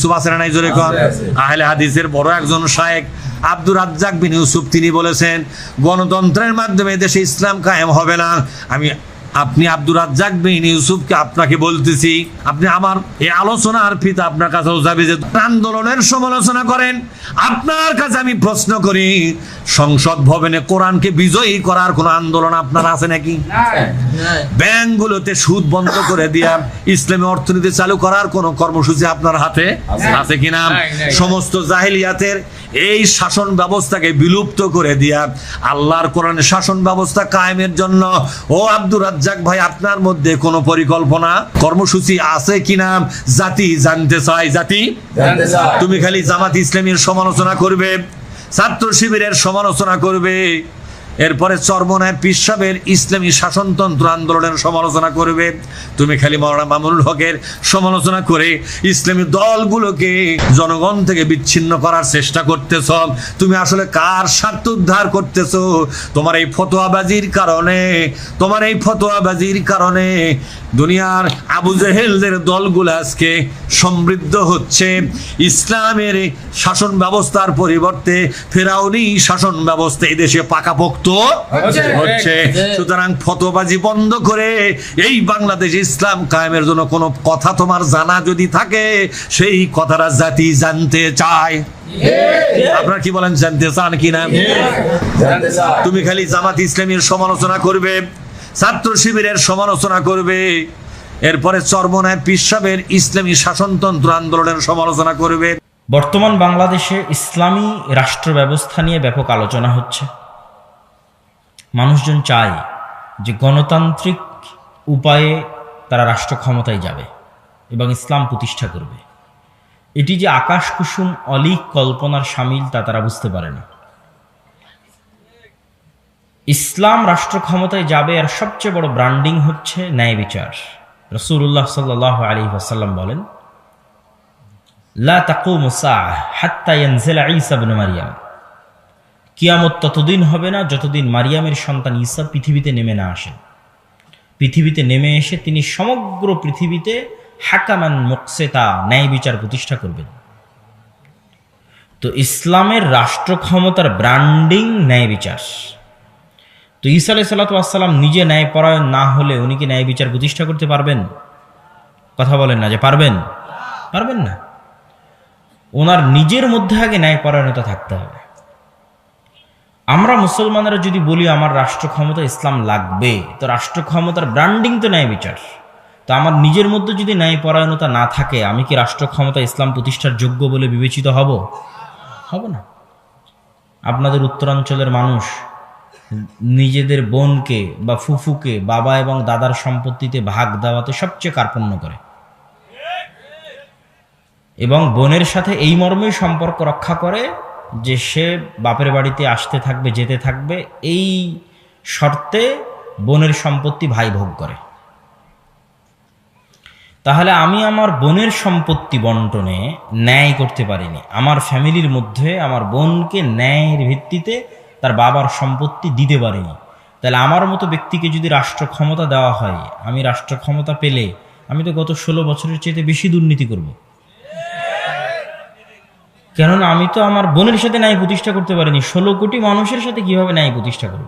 ইউসুফ আছে না নাই জোরে কোন? আহলে হাদিসের বড় একজন শায়েখ আব্দুর রাজ্জাক বিন ইউসুফ তিনি বলেছেন, গণতন্ত্রের মাধ্যমে দেশে ইসলাম কায়েম হবে না। আপনি আব্দুর রাজ্জাক বিন ইউসুফকে আপনাকে বলতেছি, আপনি আমার এই আলোচনার পিতা আপনার কাছেও যাবে যে আন্দোলনের সমালোচনা করেন। আপনার কাছে আমি প্রশ্ন করি, সংসদ ভবনে কোরআনকে বিজয়ী করার কোন আন্দোলন আপনার আছে নাকি? ব্যাংকগুলোতে সুদ বন্ধ করে দিয়া ইসলামী অর্থনীতি চালু করার কোন কর্মসূচি আপনার হাতে আছে কিনা? সমস্ত জাহেলিয়াতের এই শাসন ব্যবস্থাকে বিলুপ্ত করে দিয়া আল্লাহর কোরআনের শাসন ব্যবস্থা কায়েমের জন্য ও আব্দুর রাজ্জাক ভাই আপনার মধ্যে কোনো পরিকল্পনা কর্মসূচি আছে কিনা জাতি জানতে চায়। জাতি তুমি খালি জামাত ইসলামীর সমালোচনা করবে, ছাত্র শিবিরের সমালোচনা করবে, এরপরে চরমনায় পীর সাহেবের ইসলামী শাসনতন্ত্র আন্দোলনের সমালোচনা করবে। তুমি খালি মাওলানা মামুনুল হকের সমালোচনা করে ইসলামী দলগুলোকে জনগণ থেকে বিচ্ছিন্ন করার চেষ্টা করতেছ। তুমি আসলে কার স্বার্থ উদ্ধার করতেছ? তোমার এই ফতোয়াবাজির কারণে দুনিয়ার আবু জেহেলদের দলগুলো আজকে সমৃদ্ধ হচ্ছে। ইসলামের শাসন ব্যবস্থার পরিবর্তে ফেরাউনি শাসন ব্যবস্থা এই দেশে পাকাপোক্ত হচ্ছে। সুতরাং ফতোয়াবাজি বন্ধ করে এই বাংলাদেশে ইসলাম কায়েমের জন্য কোনো কথা তোমার জানা যদি থাকে, সেই কথাটা জাতি জানতে চায়। আপনারা কি বলেন, জানতে চান কিনা? তুমি খালি জামাত ইসলামীর সমালোচনা করবে, ছাত্র শিবিরের সমালোচনা করবে, এরপরে চরমনায় পীর সাহেবের ইসলামী শাসনতন্ত্র আন্দোলনের সমালোচনা করবে। বর্তমান বাংলাদেশে ইসলামী রাষ্ট্র ব্যবস্থা নিয়ে ব্যাপক আলোচনা হচ্ছে। মানুষজন চায় যে গণতান্ত্রিক উপায়ে তারা রাষ্ট্র ক্ষমতায় যাবে এবং ইসলাম প্রতিষ্ঠা করবে। এটি যে আকাশ কুসুম অলিক কল্পনার শামিল তা তারা বুঝতে পারে না। ইসলাম রাষ্ট্র ক্ষমতায় যাবে আর সবচেয়ে বড় ব্র্যান্ডিং হচ্ছে ন্যায় বিচার। রাসূলুল্লাহ সাল্লাল্লাহু আলাইহি ওয়াসাল্লাম বলেন, লা তাকুমু সাআহ হাত্তা ইয়ানজিলা ঈসা ইবনে মারইয়াম। কিয়ামত ততদিন হবে না যতদিন মারিয়ামের সন্তান ঈসা পৃথিবীতে নেমে না আসেন। পৃথিবীতে নেমে এসে তিনি সমগ্র পৃথিবীতে হাকামান মুকসিতা ন্যায় বিচার প্রতিষ্ঠা করবেন। তো ইসলামের রাষ্ট্র ক্ষমতার ব্র্যান্ডিং ন্যায় বিচার। তো ঈসা আলাইহিস সালাতু ওয়াস সালাম নিজে ন্যায়পরায়ণ না হলে উনি কি ন্যায় বিচার প্রতিষ্ঠা করতে পারবেন? কথা বলেন না যে পারবেন? পারবেন না। ওনার নিজের মধ্যে আগে ন্যায়পরায়ণতা থাকতে হবে। আমরা মুসলমানেরা যদি বলি আমার রাষ্ট্র ক্ষমতা ইসলাম লাগবে, তো রাষ্ট্র ক্ষমতার ব্র্যান্ডিং তো ন্যায় বিচার। তো আমার নিজের মধ্যে যদি ন্যায়পরায়ণতা না থাকে, আমি কি রাষ্ট্র ক্ষমতা ইসলাম প্রতিষ্ঠার যোগ্য বলে বিবেচিত হব? হব না। আপনাদের উত্তরাঞ্চলের মানুষ নিজেদের বোনকে বা ফুফুকে বাবা এবং দাদার সম্পত্তিতে ভাগ দেওয়াতে সবচেয়ে কার্পণ্য করে এবং বোনের সাথে এই মর্মেই সম্পর্ক রক্ষা করে যে সে বাপের বাড়িতে আসতে থাকবে, যেতে থাকবে, এই শর্তে বোনের সম্পত্তি ভাই ভোগ করে। তাহলে আমি আমার বোনের সম্পত্তি বন্টনে ন্যায় করতে পারিনি। আমার ফ্যামিলির মধ্যে আমার বোনকে ন্যায়ের ভিত্তিতে তার বাবার সম্পত্তি দিতে পারিনি। তাহলে আমার মতো ব্যক্তিকে যদি রাষ্ট্র ক্ষমতা দেওয়া হয়, আমি রাষ্ট্র ক্ষমতা পেলে আমি তো গত 16 বছরের চেয়ে বেশি দুর্নীতি করব। কেননা আমি তো আমার বোনের সাথে ন্যায় প্রতিষ্ঠা করতে পারিনি, 16 কোটি মানুষের সাথে কিভাবে ন্যায় প্রতিষ্ঠা করব?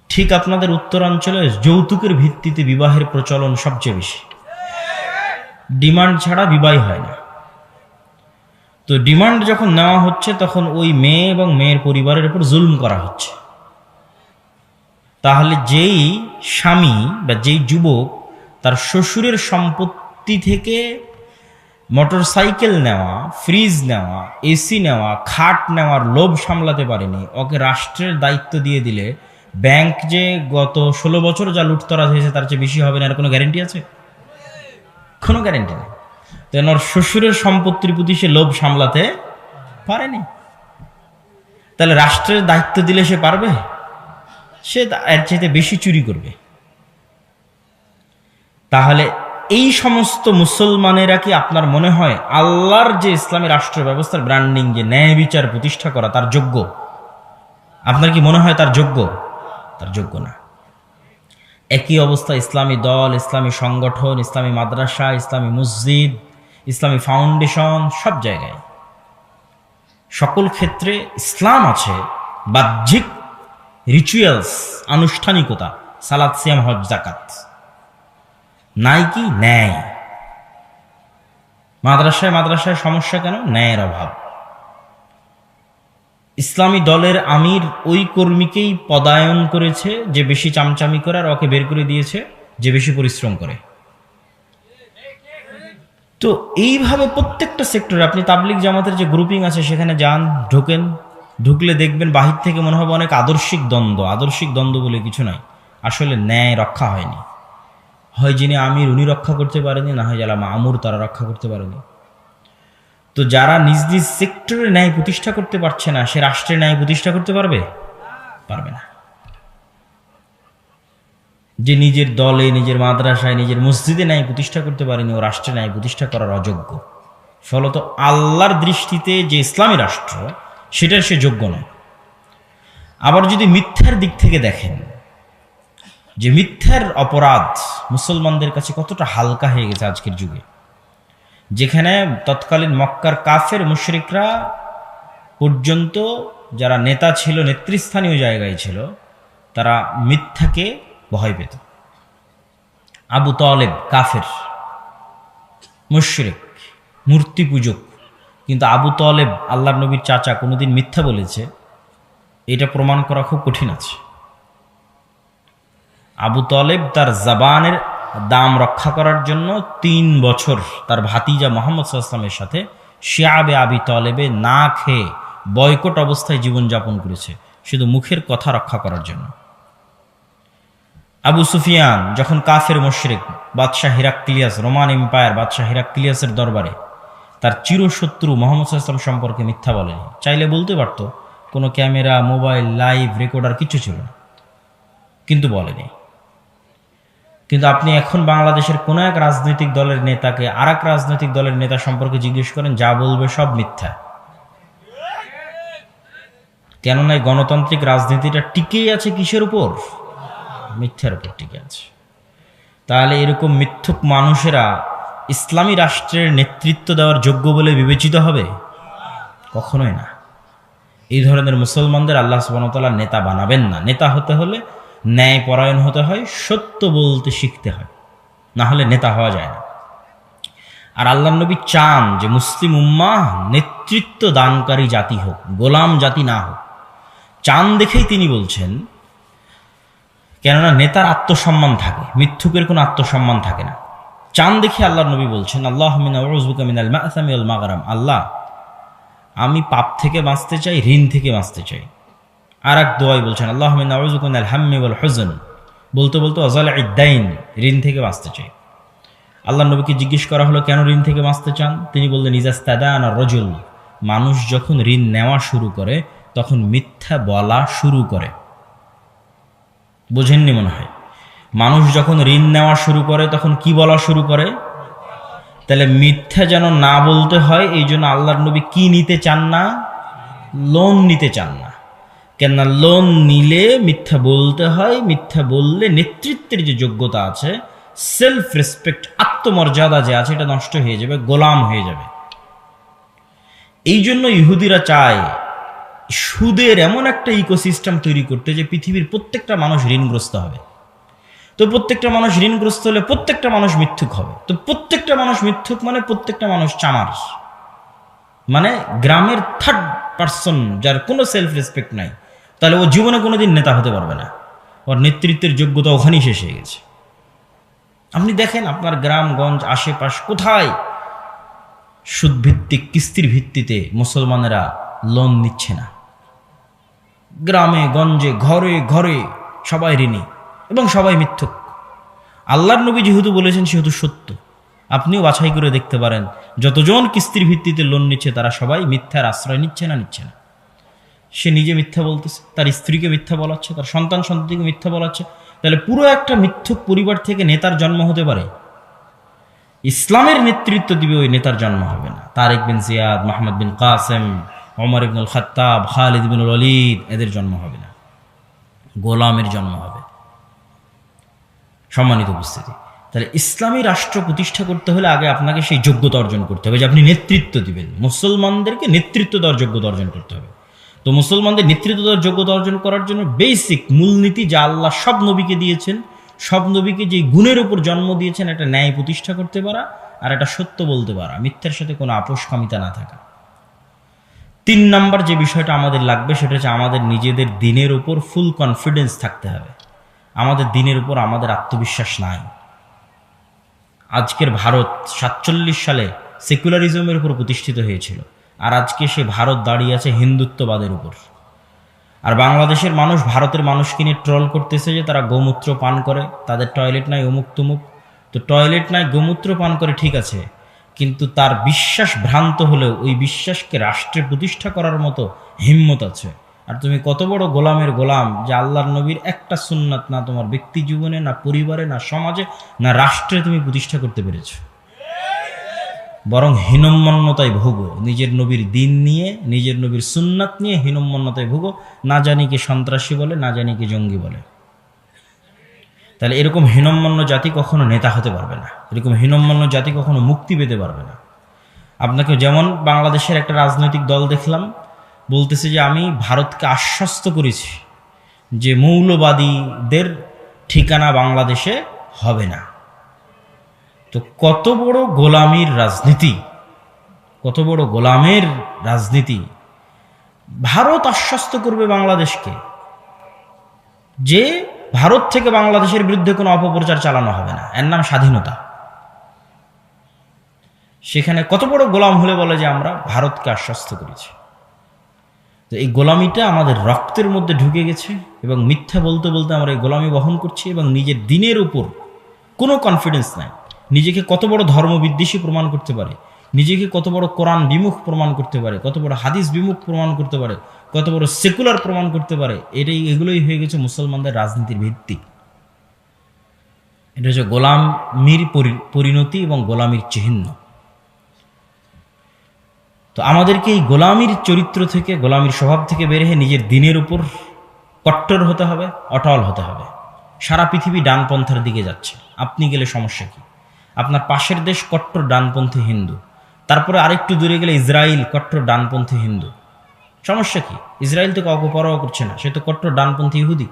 ঠিক আপনাদের উত্তরাঞ্চলে যৌতুকের ভিত্তিতে বিবাহের প্রচলন সবচেয়ে বেশি। ডিমান্ড ছাড়া বিবাহ হয় না। তো ডিমান্ড যখন নেওয়া হচ্ছে তখন ওই মেয়ে এবং মেয়ের পরিবারের উপর জুলুম করা হচ্ছে। তাহলে যেই স্বামী বা যেই যুবক তার শ্বশুরের সম্পত্তি থেকে মোটরসাইকেল নেওয়া, ফ্রিজ নেওয়া, এসি নেওয়া, খাট নেওয়ার লোভ সামলাতে পারেনি, ওকে রাষ্ট্রের দায়িত্ব দিয়ে দিলে ব্যাংক যে গত 16 বছর যা লুটতরাজ হয়েছে তার চেয়ে বেশি হবে না, এর কোনো গ্যারেন্টি আছে? কোনো গ্যারেন্টি নেই। তো ওর শ্বশুরের সম্পত্তির প্রতি সে লোভ সামলাতে পারেনি। তাহলে রাষ্ট্রের দায়িত্ব দিলে সে পারবে? সে এর চাইতে বেশি চুরি করবে। তাহলে এই সমস্ত মুসলমানেরা কি আপনার মনে হয় আল্লাহর যে ইসলামী রাষ্ট্র ব্যবস্থার ব্র্যান্ডিং যে ন্যায় বিচার প্রতিষ্ঠা করা তার যোগ্য? আপনার কি মনে হয় তার যোগ্য? তার যোগ্য না। একই অবস্থা ইসলামী দল, ইসলামী সংগঠন, ইসলামী মাদ্রাসা, ইসলামী মসজিদ, ইসলামী ফাউন্ডেশন, সব জায়গায় সকল ক্ষেত্রে ইসলাম আছে। বাহ্যিক রিচুয়ালস, আনুষ্ঠানিকতা, সালাত, সিয়াম, হজ, যাকাত নাই কি? ন্যায়। মাদ্রাসায় সমস্যা কেন? ন্যায়ের অভাব। ইসলামী দলের আমির ওই কর্মীকেই পদায়ন করেছে যে বেশি চামচামি করে, আর ওকে বের করে দিয়েছে যে বেশি পরিশ্রম করে। তো এইভাবে প্রত্যেকটা সেক্টরে, আপনি তাবলিগ জামাতের যে গ্রুপিং আছে সেখানে যান, ঢোকেন, ঢুকলে দেখবেন বাহির থেকে মনে হবে অনেক আদর্শিক দ্বন্দ্ব। আদর্শিক দ্বন্দ্ব বলে কিছু নাই, আসলে ন্যায় রক্ষা হয়নি। হয় যিনি আমির উনি রক্ষা করতে পারেনি, না হয় যারা মামুর তারা রক্ষা করতে পারেনি। তো যারা নিজ নিজ সেক্টরে ন্যায় প্রতিষ্ঠা করতে পারছে না, সে রাষ্ট্রের ন্যায় প্রতিষ্ঠা করতে পারবে? পারবে না। যে নিজের দলে, নিজের মাদ্রাসায়, নিজের মসজিদে ন্যায় প্রতিষ্ঠা করতে পারেনি, ও রাষ্ট্রে ন্যায় প্রতিষ্ঠা করার অযোগ্য। ফলত আল্লাহর দৃষ্টিতে যে ইসলামী রাষ্ট্র, সেটার সে যোগ্য নয়। আবার যদি মিথ্যার দিক থেকে দেখেন, যে মিথ্যার অপরাধ মুসলমানদের কাছে কতটা হালকা হয়ে গেছে আজকের যুগে, যেখানে তৎকালীন মক্কার কাফের মুশরিকরা পর্যন্ত যারা নেতা ছিল, নেতৃস্থানীয় জায়গায় ছিল, তারা মিথ্যাকে ভয় পেত। আবু তালেব কাফের, মুশরিক, মূর্তি পূজক, কিন্তু আবু তালেব আল্লাহর নবীর চাচা, কোনোদিন মিথ্যা বলেছে এটা প্রমাণ করা খুব কঠিন আছে। আবু তালেব তার জবানের দাম রক্ষা করার জন্য 3 বছর তার ভাতিজা মুহাম্মদ সাল্লাল্লাহু আলাইহি ওয়াসাল্লামের সাথে শিয়াবে আবি তালেবে না খেয়ে বয়কট অবস্থায় জীবনযাপন করেছে, শুধু মুখের কথা রক্ষা করার জন্য। আবু সুফিয়ান যখন কাফের মুশরিক, বাদশাহ হিরাক্লিয়াস, রোমান এম্পায়ার বাদশাহ হিরাক্লিয়াসের দরবারে তার চিরশত্রু মুহাম্মদ সাল্লাল্লাহু আলাইহি ওয়াসাল্লাম সম্পর্কে মিথ্যা বলেনি। চাইলে বলতে পারত, কোনো ক্যামেরা, মোবাইল, লাইভ রেকর্ডার কিছু ছিল না, কিন্তু বলেনি। কিন্তু আপনি এখন বাংলাদেশের কোনো এক রাজনৈতিক দলের নেতাকে আর এক রাজনৈতিক দলের নেতা সম্পর্কে জিজ্ঞেস করেন, যা বলবে সব মিথ্যা। কেননা এই গণতান্ত্রিক রাজনীতিটা টিকেই আছে কিসের উপর? মিথ্যার উপর টিকে আছে। তাহলে এরকম মিথ্যুক মানুষেরা ইসলামী রাষ্ট্রের নেতৃত্ব দেওয়ার যোগ্য বলে বিবেচিত হবে? কখনোই না। এই ধরনের মুসলমানদের আল্লাহ সুবহানাহু ওয়া তাআলা নেতা বানাবেন না। নেতা হতে হলে ন্যায় পরায়ণ হতে হয়, সত্য বলতে শিখতে হয়, না হলে নেতা হওয়া যায় না। আর আল্লাহর নবী চান যে মুসলিম উম্মাহ নেতৃত্ব দানকারী জাতি হোক, গোলাম জাতি না হোক। চান দেখেই তিনি বলছেন, কেননা নেতার আত্মসম্মান থাকে, মিথ্যুকের কোনো আত্মসম্মান থাকে না। চান দেখে আল্লাহর নবী বলছেন, আল্লাহুম্মা ইন্নী আউযুবিকা মিনাল মা'সামি ওয়াল মাগরাম, আল্লাহ আমি পাপ থেকে বাঁচতে চাই, ঋণ থেকে বাঁচতে চাই। আর এক দোয়াই বলছেন, আল্লাহুম্মা ইন্নী আউযুবিকা মিনাল হাম্মি ওয়াল হুজন, বলতে বলতে ওয়াজালা'id দাইন, ঋণ থেকে বাঁচতে চাই। আল্লাহর নবীকে জিজ্ঞেস করা হলো, কেন ঋণ থেকে বাঁচতে চান? তিনি বললেন, ইজাস্তাদানা রাজুল, মানুষ যখন ঋণ নেওয়া শুরু করে তখন মিথ্যা বলা শুরু করে। বোঝেননি মনে হয়? মানুষ যখন ঋণ নেওয়া শুরু করে তখন কি বলা শুরু করে? তাহলে মিথ্যা যেন না বলতে হয়, এই জন্য আল্লাহর নবী কি নিতে চান না? লোন নিতে চান না। কেননা লোন নিলে মিথ্যা বলতে হয়, মিথ্যা বললে নেতৃত্বের যে যোগ্যতা আছে, সেলফ রেসপেক্ট, আত্মমর্যাদা যে আছে, এটা নষ্ট হয়ে যাবে, গোলাম হয়ে যাবে। এই জন্য ইহুদিরা চায় সুদের এমন একটা ইকোসিস্টেম তৈরি করতে যে পৃথিবীর প্রত্যেকটা মানুষ ঋণগ্রস্ত হবে। তো প্রত্যেকটা মানুষ ঋণগ্রস্ত হলে প্রত্যেকটা মানুষ মিথ্যুক হবে। তো প্রত্যেকটা মানুষ মিথ্যুক মানে প্রত্যেকটা মানুষ চামার, মানে গ্রামের 3rd পার্সন যার কোনো সেলফ রেসপেক্ট নাই, তাহলে ও জীবনে কোনোদিন নেতা হতে পারবে না। ওর নেতৃত্বের যোগ্যতা ওখানেই শেষ হয়ে গেছে। আপনি দেখেন আপনার গ্রামগঞ্জ আশেপাশ কোথায় সুদভিত্তিক, কিস্তির ভিত্তিতে মুসলমানেরা লোন নিচ্ছে না? গ্রামে গঞ্জে, ঘরে ঘরে সবাই ঋণী এবং সবাই মিথ্যুক। আল্লাহর নবী যেহেতু বলেছেন সেহেতু সত্য। আপনিও বাছাই করে দেখতে পারেন, যতজন কিস্তির ভিত্তিতে লোন নিচ্ছে তারা সবাই মিথ্যার আশ্রয় নিচ্ছে না? নিচ্ছে না। সে নিজে মিথ্যা বলতেছে, তার স্ত্রীকে মিথ্যা বলাচ্ছে, তার সন্তান সন্ততিকে মিথ্যা বলাচ্ছে। তাহলে পুরো একটা মিথ্যুক পরিবার থেকে নেতার জন্ম হতে পারে? ইসলামের নেতৃত্ব দিবে ওই নেতার জন্ম হবে না। তারেক বিন জিয়াদ, মোহাম্মদ বিন কাসেম, ওমর ইবনুল খাত্তাব, খালিদ বিন ওয়ালিদ, এদের জন্ম হবে না, গোলামের জন্ম হবে। সম্মানিত উপস্থিতি, তাহলে ইসলামী রাষ্ট্র প্রতিষ্ঠা করতে হলে আগে আপনাকে সেই যোগ্যতা অর্জন করতে হবে যে আপনি নেতৃত্ব দিবেন, মুসলমানদেরকে নেতৃত্ব দেওয়ার যোগ্যতা অর্জন করতে হবে। তো মুসলমানদের নেতৃত্ব দেওয়ার যোগ্যতা অর্জন করার জন্য বেসিক মূলনীতি যা আল্লাহ সব নবীকে দিয়েছেন, সব নবীকে যে গুণের উপর জন্ম দিয়েছেন, একটা ন্যায় প্রতিষ্ঠা করতে পারা আর একটা সত্য বলতে পারা, মিথ্যার সাথে কোনো আপোষকামিতা না থাকা। 3 নাম্বার যে বিষয়টা আমাদের লাগবে সেটা হচ্ছে আমাদের নিজেদের দিনের উপর ফুল কনফিডেন্স থাকতে হবে। আমাদের দিনের উপর আমাদের আত্মবিশ্বাস নাই। আজকের ভারত 47 সালে সেকুলারিজমের উপর প্রতিষ্ঠিত হয়েছিল, আর আজকে সে ভারত দাঁড়িয়ে আছে হিন্দুত্ববাদের উপর। আর বাংলাদেশের মানুষ ভারতের মানুষকে নিয়ে ট্রল করতেছে যে তারা গোমূত্র পান করে, তাদের টয়লেট নাই, অমুক তুমুক। তো টয়লেট নাই, গোমূত্র পান করে, ঠিক আছে, কিন্তু তার বিশ্বাস ভ্রান্ত হলেও ওই বিশ্বাসকে রাষ্ট্রে প্রতিষ্ঠা করার মতো হিম্মত আছে। আর তুমি কত বড় গোলামের গোলাম যে আল্লাহর নবীর একটা সুন্নাত না তোমার ব্যক্তি জীবনে, না পরিবারে, না সমাজে, না রাষ্ট্রে তুমি প্রতিষ্ঠা করতে পেরেছো। বরং হীনম্মন্যতায় ভোগো, নিজের নবীর দিন নিয়ে, নিজের নবীর সুন্নাত নিয়ে হীনম্মন্যতায় ভোগো। না জানি কি সন্ত্রাসী বলে, না জানি কি জঙ্গি বলে। তাহলে এরকম হীনম্মন্য জাতি কখনো নেতা হতে পারবে না, এরকম হীনম্মন্য জাতি কখনো মুক্তি পেতে পারবে না। আপনাকে যেমন বাংলাদেশের একটা রাজনৈতিক দল দেখলাম বলতেছে যে আমি ভারতকে আশ্বস্ত করেছি যে মৌলবাদীদের ঠিকানা বাংলাদেশে হবে না। তো কত বড় গোলামির রাজনীতি, কত বড় গোলামের রাজনীতি। ভারত আশ্বস্ত করবে বাংলাদেশকে যে ভারত থেকে বাংলাদেশের বিরুদ্ধে কোনো অপপ্রচার চালানো হবে না, এর নাম স্বাধীনতা। সেখানে কত বড় গোলাম হলে বলে যে আমরা ভারতকে আশ্বস্ত করেছি। তো এই গোলামিটা আমাদের রক্তের মধ্যে ঢুকে গেছে এবং মিথ্যা বলতে বলতে আমরা এই গোলামি বহন করছি এবং নিজের দিনের উপর কোনো কনফিডেন্স নাই। নিজেকে কত বড় ধর্মবিদ্বেষী প্রমাণ করতে পারে, নিজেকে কত বড় কোরআন বিমুখ প্রমাণ করতে পারে, কত বড় হাদিস বিমুখ প্রমাণ করতে পারে, কত বড় সেকুলার প্রমাণ করতে পারে, এগুলোই হয়ে গেছে মুসলমানদের রাজনীতির ভিত্তি। এটা হচ্ছে গোলামির পরিণতি এবং গোলামির চিহ্ন। তো আমাদেরকে এই গোলামির চরিত্র থেকে, গোলামির স্বভাব থেকে বের হয়ে নিজের দিনের উপর কট্টর হতে হবে, অটল হতে হবে। সারা পৃথিবী ডানপন্থার দিকে যাচ্ছে, আপনি গেলে সমস্যা কি? আপনার পাশের দেশ কট্টর ডানপন্থী হিন্দু, তারপরে আরেকটু দূরে গেলে ইসরায়েল কট্টর ডানপন্থী হিন্দু। সমস্যা কি? ইসরায়েল তো কাউকে পরোয়া করছে না, সে তো কট্টর ডানপন্থী ইহুদি।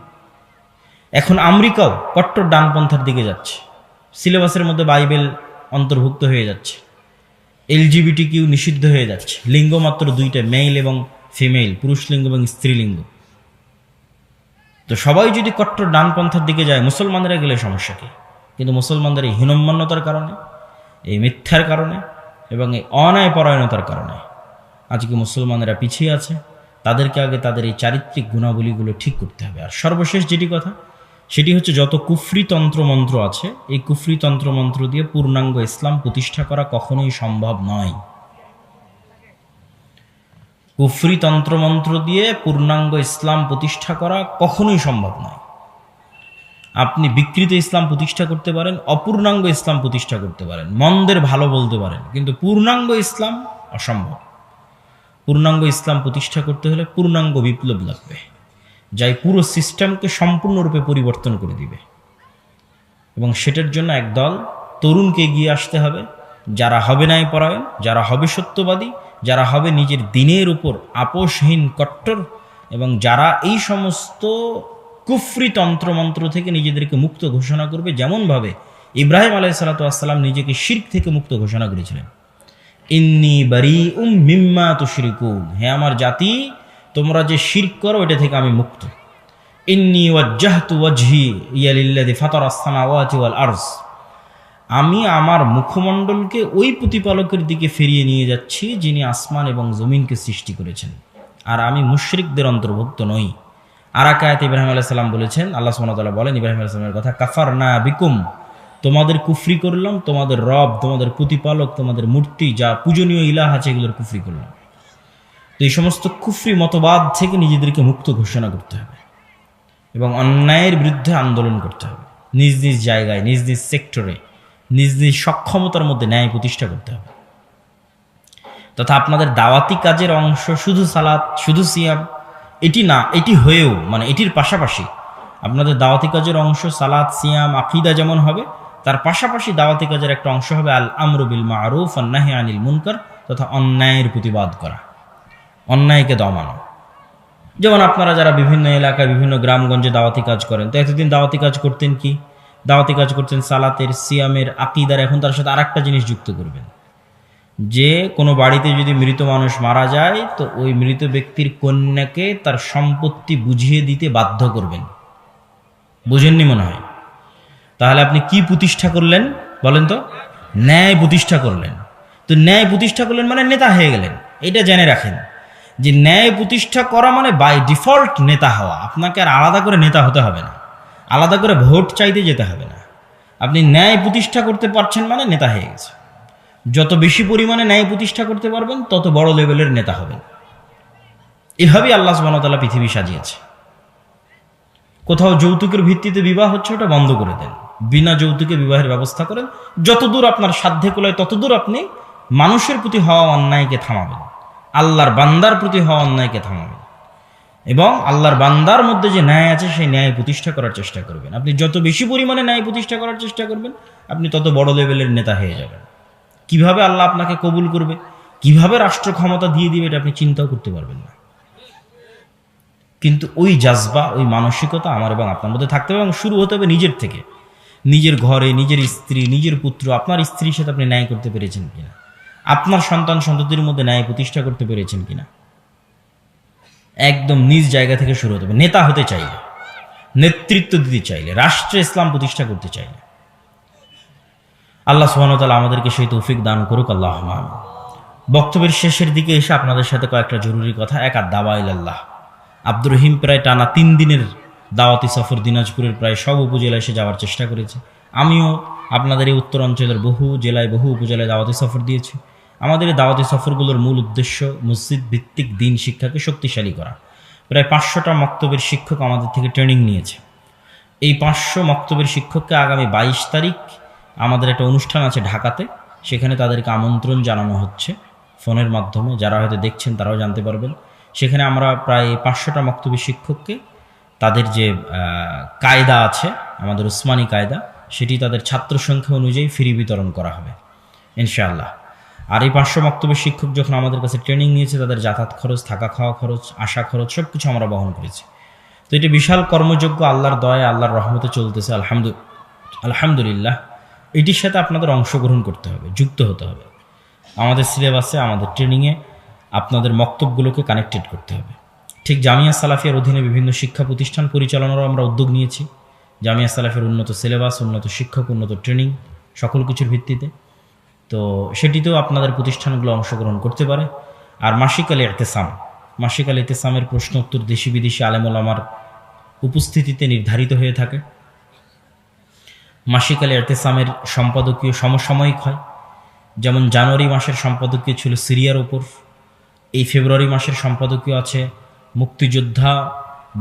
এখন আমেরিকাও কট্টর ডানপন্থার দিকে যাচ্ছে, সিলেবাসের মধ্যে বাইবেল অন্তর্ভুক্ত হয়ে যাচ্ছে, LGBTQ নিষিদ্ধ হয়ে যাচ্ছে, লিঙ্গ মাত্র 2টা, মেল এবং ফিমেল, পুরুষ লিঙ্গ এবং স্ত্রীলিঙ্গ। তো সবাই যদি কট্টর ডানপন্থার দিকে যায়, মুসলমানরা গেলে সমস্যা কি? কিন্তু মুসলমানদের এই হীনম্মন্যতার কারণে, এই মিথ্যার কারণে এবং এই অন্যায় পরায়ণতার কারণে আজকে মুসলমানেরা পিছিয়ে আছে। তাদেরকে আগে তাদের এই চারিত্রিক গুণাবলীগুলো ঠিক করতে হবে। আর সর্বশেষ যেটি কথা, সেটি হচ্ছে যত কুফরি তন্ত্রমন্ত্র আছে, এই কুফরি তন্ত্রমন্ত্র দিয়ে পূর্ণাঙ্গ ইসলাম প্রতিষ্ঠা করা কখনোই সম্ভব নয়। কুফরি তন্ত্রমন্ত্র দিয়ে পূর্ণাঙ্গ ইসলাম প্রতিষ্ঠা করা কখনোই সম্ভব নয়। আপনি বিকৃত ইসলাম প্রতিষ্ঠা করতে পারেন, অপূর্ণাঙ্গ ইসলাম প্রতিষ্ঠা করতে পারেন, মন্দের ভালো বলতে পারেন, কিন্তু পূর্ণাঙ্গ ইসলাম অসম্ভব। পূর্ণাঙ্গ ইসলাম প্রতিষ্ঠা করতে হলে পূর্ণাঙ্গ বিপ্লব লাগবে, যাই পুরো সিস্টেমকে সম্পূর্ণরূপে পরিবর্তন করে দিবে। এবং সেটার জন্য একদল তরুণকে এগিয়ে আসতে হবে, যারা হবে ন্যায় পরায়ণ, যারা হবে সত্যবাদী, যারা হবে নিজের দিনের উপর আপোষহীন কট্টর, এবং যারা এই সমস্ত কুফরি তন্ত্রমন্ত্র থেকে নিজেদেরকে মুক্ত ঘোষণা করবে, যেমনভাবে ইব্রাহিম আলাইহিসসালাম নিজেকে শিরক থেকে মুক্ত ঘোষণা করেছিলেন। ইন্নী বারীউম মিম্মা তুশরিকুন, হে আমার জাতি, তোমরা যে শিরক করো এটা থেকে আমি মুক্ত। ইন্নী ওয়াজ্জাহতু ওয়াজহি লিল্লাযী ফাতারাস সামাওয়াতি ওয়াল আরজ, আমি আমার মুখমণ্ডলকে ওই প্রতিপালকের দিকে ফিরিয়ে নিয়ে যাচ্ছি যিনি আসমান এবং জমিনকে সৃষ্টি করেছেন, আর আমি মুশরিকদের অন্তর্ভুক্ত নই। আর এক আয়াতে ইব্রাহিম আলাইহিস সালাম বলেছেন, আল্লাহ সুবহানাহু ওয়া তাআলা বলেন ইব্রাহিম আলাইহিস সালামের কথা, কাফারনা বিকুম, তোমাদের কুফরি করলাম, তোমাদের রব, তোমাদের প্রতিপালক, তোমাদের মূর্তি, যা পূজনীয় ইলাহ আছে, এগুলোর কুফরি করলাম। তো এই সমস্ত কুফরি মতবাদ থেকে নিজেদেরকে মুক্ত ঘোষণা করতে হবে এবং অন্যায়ের বিরুদ্ধে আন্দোলন করতে হবে। নিজ নিজ জায়গায়, নিজ নিজ সেক্টরে, নিজ নিজ সক্ষমতার মধ্যে ন্যায় প্রতিষ্ঠা করতে হবে। তথা আপনাদের দাওয়াতি কাজের অংশ শুধু সালাত, শুধু সিয়াম, এটি না, এটি হয়েও, মানে এটির পাশাপাশি আপনাদের দাওয়াতি কাজের অংশ সালাত, সিয়াম, আকীদা যেমন হবে, তার পাশাপাশি দাওয়াতি কাজের একটা অংশ হবে আল আমরু বিল মারুফ ওয়ান নাহি আনিল মুনকার, তথা অন্যায়ের প্রতিবাদ করা, অন্যায়কে দমানো। যেমন আপনারা যারা বিভিন্ন এলাকায় বিভিন্ন গ্রামগঞ্জে দাওয়াতি কাজ করেন, তো এতদিন দাওয়াতি কাজ করতেন কি? দাওয়াতি কাজ করতেন সালাতের, সিয়ামের, আকিদার। এখন তার সাথে আরেকটা জিনিস যুক্ত করবেন, যে কোনো বাড়িতে যদি মৃত মানুষ মারা যায় তো ওই মৃত ব্যক্তির কন্যাকে তার সম্পত্তি বুঝিয়ে দিতে বাধ্য করবেন। বুঝেননি মনে হয়? তাহলে আপনি কি প্রতিষ্ঠা করলেন বলেন তো? ন্যায় প্রতিষ্ঠা করলেন। তো ন্যায় প্রতিষ্ঠা করলেন মানে নেতা হয়ে গেলেন। এটা জেনে রাখেন যে ন্যায় প্রতিষ্ঠা করা মানে বাই ডিফল্ট নেতা হওয়া। আপনাকে আর আলাদা করে নেতা হতে হবে না, আলাদা করে ভোট চাইতে যেতে হবে না। আপনি ন্যায় প্রতিষ্ঠা করতে পারছেন মানে নেতা হয়ে গেছে। যত বেশি পরিমাণে ন্যায় প্রতিষ্ঠা করতে পারবেন তত বড় লেভেলের নেতা হবেন। এভাবেই আল্লাহ সুবহানাহু ওয়া তাআলা পৃথিবী সাজিয়েছে। কোথাও যৌতুকের ভিত্তিতে বিবাহ হচ্ছে, ওটা বন্ধ করে দেন, বিনা যৌতুকে বিবাহের ব্যবস্থা করেন। যতদূর আপনার সাধ্যে কুলায় ততদূর আপনি মানুষের প্রতি হওয়া অন্যায়কে থামাবেন, আল্লাহর বান্দার প্রতি হওয়া অন্যায়কে থামাবেন, এবং আল্লাহর বান্দার মধ্যে যে ন্যায় আছে সেই ন্যায় প্রতিষ্ঠা করার চেষ্টা করবেন। আপনি যত বেশি পরিমাণে ন্যায় প্রতিষ্ঠা করার চেষ্টা করবেন, আপনি তত বড় লেভেলের নেতা হয়ে যাবেন। কিভাবে আল্লাহ আপনাকে কবুল করবে, কিভাবে রাষ্ট্র ক্ষমতা দিয়ে দিবে, এটা আপনি চিন্তাও করতে পারবেন না। কিন্তু ওই জাজবা, ওই মানসিকতা আমার এবং আপনার মধ্যে থাকতে হবে, এবং শুরু হতে হবে নিজের থেকে। নিজের ঘরে নিজের স্ত্রী, নিজের পুত্র, আপনার স্ত্রীর সাথে আপনি ন্যায় করতে পেরেছেন কিনা, আপনার সন্তান সন্ততির মধ্যে ন্যায় প্রতিষ্ঠা করতে পেরেছেন কিনা। একদম নিজ জায়গা থেকে শুরু হতে হবে। নেতা হতে চাইলে, নেতৃত্ব দিতে চাইলে, রাষ্ট্রে ইসলাম প্রতিষ্ঠা করতে চাইলে। আল্লাহ সুবহানাহু ওয়া তাআলা আমাদেরকে সেই তৌফিক দান করুক, আল্লাহুম্মা আমিন। বক্তব্যের শেষের দিকে এসে আপনাদের সাথে কয়েকটা জরুরি কথা। এক, আদ-দাওয়া ইলাল্লাহ। আব্দুর রহিম প্রায় টানা 3 দিনের দাওয়াতি সফর দিনাজপুরের প্রায় সব উপজেলায় এসে যাওয়ার চেষ্টা করেছে। আমিও আপনাদের এই উত্তর অঞ্চলের বহু জেলায়, বহু উপজেলায় দাওয়াতি সফর দিয়েছি। আমাদের এই দাওয়াতি সফরগুলোর মূল উদ্দেশ্য মসজিদ ভিত্তিক দিন শিক্ষাকে শক্তিশালী করা। প্রায় 500টা মক্তবের শিক্ষক আমাদের থেকে ট্রেনিং নিয়েছে। এই 500 মক্তবের শিক্ষককে আগামী 22 তারিখ আমাদের একটা অনুষ্ঠান আছে ঢাকাতে, সেখানে তাদেরকে আমন্ত্রণ জানানো হচ্ছে ফোনের মাধ্যমে। যারা হয়তো দেখছেন তারাও জানতে পারবেন। সেখানে আমরা প্রায় 500টা মক্তবী শিক্ষককে তাদের যে কায়দা আছে, আমাদের উসমানী কায়দা, সেটি তাদের ছাত্র সংখ্যা অনুযায়ী ফ্রি বিতরণ করা হবে ইনশাআল্লাহ। আর এই 500 মক্তবী শিক্ষক যখন আমাদের কাছে ট্রেনিং নিয়েছে, তাদের যাতায়াত খরচ, থাকা খাওয়া খরচ, আসা খরচ সব কিছু আমরা বহন করেছি। তো এটি বিশাল কর্মযোগ্য, আল্লাহর দয়া, আল্লাহর রহমতে চলতেছে আলহামদুলিল্লাহ। এটির সাথে আপনাদের অংশগ্রহণ করতে হবে, যুক্ত হতে হবে। আমাদের সিলেবাসে, আমাদের ট্রেনিংয়ে আপনাদের মক্তবগুলোকে কানেক্টেড করতে হবে। ঠিক জামিয়া সালাফিয়ার অধীনে বিভিন্ন শিক্ষা প্রতিষ্ঠান পরিচালনারও আমরা উদ্যোগ নিয়েছি। জামিয়া সালাফিয়ার উন্নত সিলেবাস, উন্নত শিক্ষক, উন্নত ট্রেনিং, সকল কিছুর ভিত্তিতে। তো সেটিতেও আপনাদের প্রতিষ্ঠানগুলো অংশগ্রহণ করতে পারে। আর মাসিক আল ইতিসাম, মাসিক আল ইতিসামের প্রশ্ন উত্তর দেশি বিদেশি আলেম ওলামার উপস্থিতিতে নির্ধারিত হয়ে থাকে। মাসিক আল ইতিসামের সম্পাদকীয় সমসাময়িক হয়। যেমন জানুয়ারি মাসের সম্পাদকীয় ছিল সিরিয়ার ওপর, এই ফেব্রুয়ারি মাসের সম্পাদকীয় আছে মুক্তিযোদ্ধা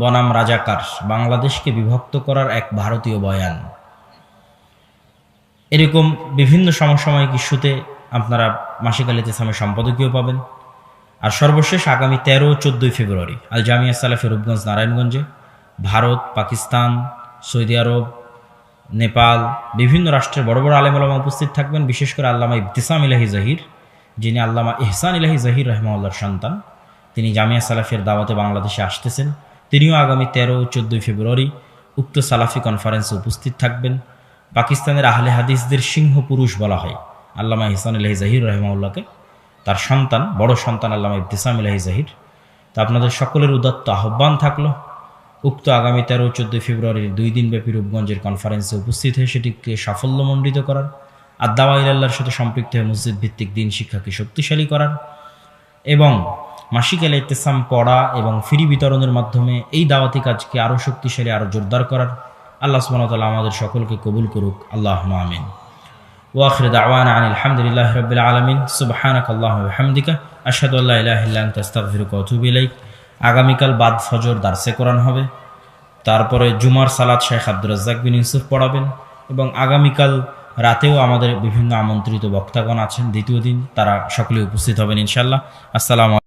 বনাম রাজাকার, বাংলাদেশকে বিভক্ত করার এক ভারতীয় বয়ান। এরকম বিভিন্ন সমসাময়িক ইস্যুতে আপনারা মাসিক আল ইতিসামের সম্পাদকীয় পাবেন। আর সর্বশেষ আগামী 13-14 ফেব্রুয়ারি আল জামিয়া সালাফিয়া রূপগঞ্জ নারায়ণগঞ্জে ভারত, পাকিস্তান, সৌদি আরব, নেপাল, বিভিন্ন রাষ্ট্রের বড় বড় আলেম ওলামা উপস্থিত থাকবেন। বিশেষ করে আল্লামা ইবতিসাম ইলাহি জহির, যিনি আল্লামা ইহসান ইলাহি জহির রাহিমাহুল্লাহর সন্তান, তিনি জামিয়া সালাফিয়ার দাওয়াতে বাংলাদেশে আসতেছেন। তিনিও আগামী 13-14 ফেব্রুয়ারি উক্ত সালাফি কনফারেন্সে উপস্থিত থাকবেন। পাকিস্তানের আহলে হাদিসদের সিংহ পুরুষ বলা হয় আল্লামা ইহসান ইলাহি জহির রাহিমাহুল্লাহকে, তার সন্তান, বড় সন্তান আল্লামা ইবতিসাম ইলাহি জহির। তা আপনাদের সকলের উদাত্ত আহ্বান থাকলো উক্ত আগামী 13-14 ফেব্রুয়ারির 2 দিনব্যাপী রূপগঞ্জের কনফারেন্সে উপস্থিত হয়ে সেটিকে সাফল্যমণ্ডিত করার, আর দাওয়া ইলাল্লাহর সাথে সম্পৃক্ত হয়ে মসজিদ ভিত্তিক দিন শিক্ষাকে শক্তিশালী করার, এবং মাসিক আল ইতিসাম পড়া এবং ফ্রি বিতরণের মাধ্যমে এই দাওয়াতি কাজকে আরও শক্তিশালী, আরও জোরদার করার। আল্লাহ সুবহানাহু ওয়া তাআলা আমাদের সকলকে কবুল করুক, আল্লাহুম্মা আমিন। ওয়া আখিরু দাওয়ানা আনিল হামদুলিল্লাহি রাব্বিল আলামিন। সুবহানাকাল্লাহুম্মা ওয়া বিহামদিকা আশহাদু আল্লা ইলাহা ইল্লা আনতা আস্তাগফিরুকা ওয়া আতুবু ইলাইক। আগামীকাল বাদ ফজর দারসে কোরআন হবে। তারপরে জুমার সালাত শেখ আব্দুর রাজ্জাক বিন ইউসুফ পড়াবেন, এবং আগামীকাল রাতেও আমাদের বিভিন্ন আমন্ত্রিত বক্তাগণ আছেন দ্বিতীয় দিন, তারা সকলে উপস্থিত হবেন ইনশাআল্লাহ। আসসালামু